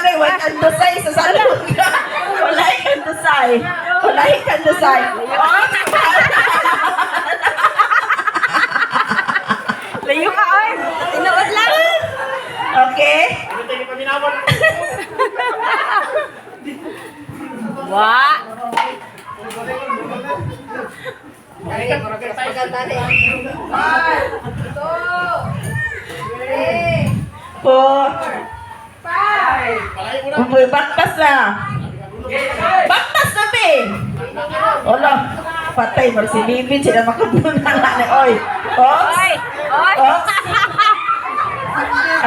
bagay, wala kang dusay sa salon ka. Wala kang dusay. Wala kang dusay. Oh, Layo ka, oy. Tinuod lang. okay. Wa. Four. Uy, baktas na. Baktas na, be. Wala. Patay mo si Bibi. Sila makabunan na ni Oy. Ops. Oy. Oy. Ops.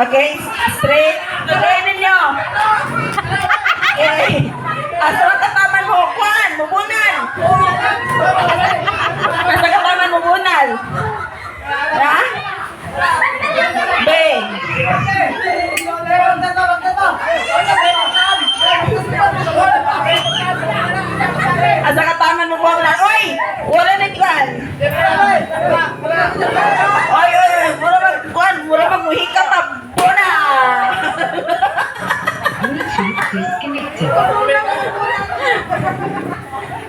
Okay. Straight. Straight ninyo. Okay. Asa ka taman mo? Kwan. Mubunan. Asa ka taman mubunan? Ha? Beng. Asa ka taman mubunan? Oy! Wala na kwan. Oy, oy, oy. Mura mag kwan. Mura mag muhika pa. Bona.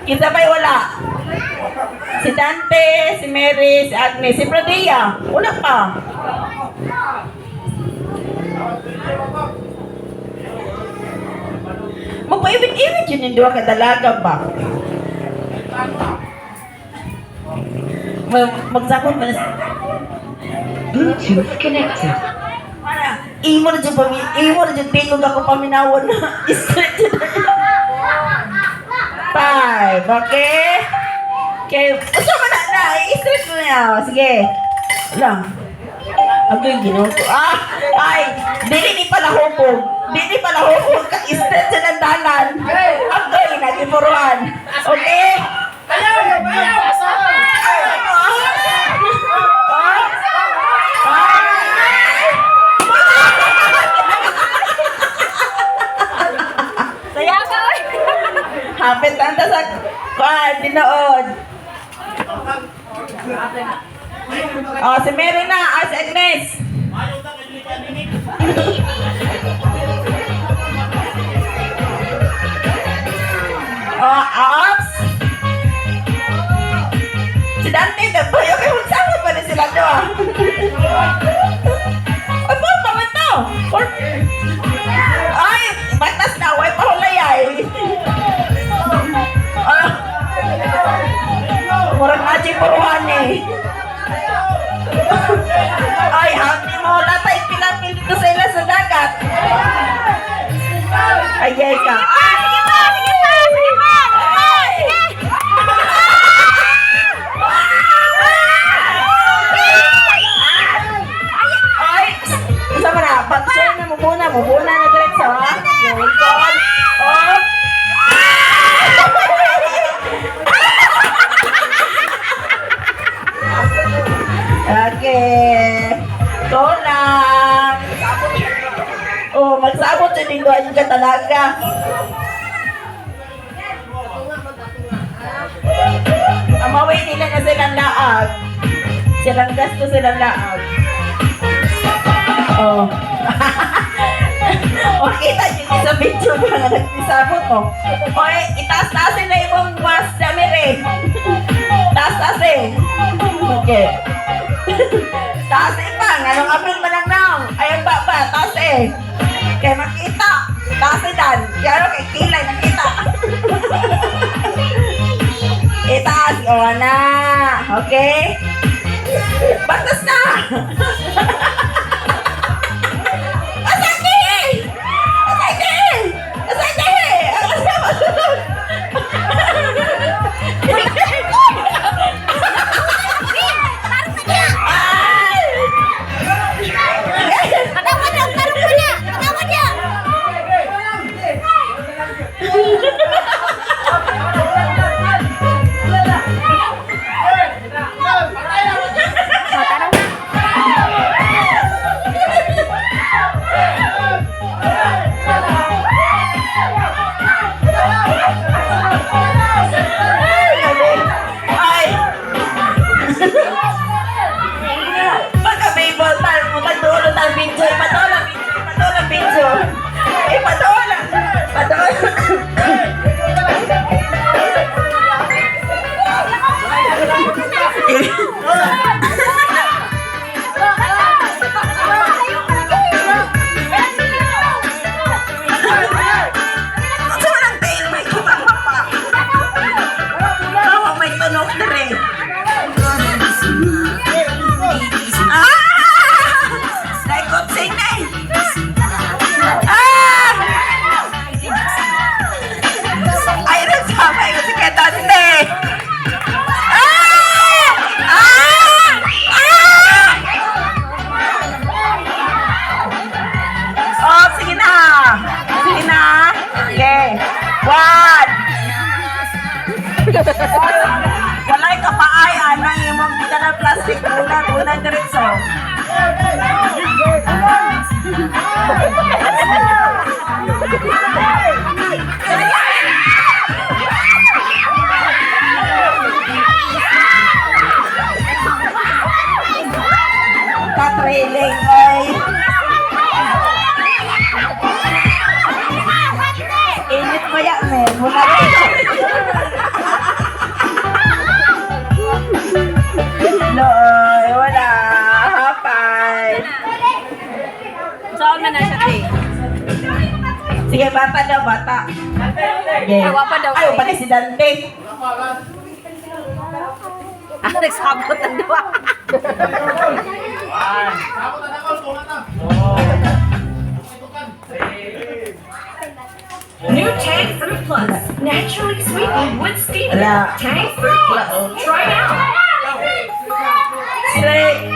Kita ba'y wala? Si Dante, si Mary, si Agnes, si Prodea. Wala pa. Magpaibig-ibig yun yung dua kadalaga ba? Magsakot pa na. Bluetooth connected. Imo na dyan tingog ako paminawon na. Straight to the 5, okay? Okay, usa mo na, i-straight mo na. Sige. Lang. Agoy, ginuto. Ay, dili pala hupog. Dili pala hupog. Straight sa dandanan. Agoy, nagipuruan. Okay? Saya ka, oy. Hapit tanta sa kwan, dinood. Oh, si Mary na, si Agnes. Oh, ops. Si Dante, daboy, okay, magsama pa rin sila doon. Ay, po, pangat to. Ay, batas na, way pahulay ay. Murang aji puruhan eh. Ay, hati mo, latay pilapil dito sa ila sa dagat. Ay, yay ka. Ah, sige pa, sige pa, sige pa. Ay. Ay, sama na, pagsoy na mubuna na diretso, ha? Yung ikon. Oh. Okay. Ito lang. Oh, magsabot sa lingguan ka talaga. Amaway nila na silang laag. Silang gasto silang laag. Oh. O, kita nyo sa video ba na nagpisabot mo? O, itaas-taasin na yung mas damire. Taas-taasin. Okay. Taasin pa. Anong apil mo lang naong? Ayan ba? Taasin. Kaya makita. Taasin dan. Kaya kay kilay nakita. Itaas. O, na. Okay? Batas na. Sige, bata daw, bata. Sige. Ay, wapa daw. Ay, pati si Dante. Ah, nagsabot ang dua. New Tang Fruit Plus. Naturally sweetened with stevia. Wala. Tang Fruit Plus. Try it out. Straight.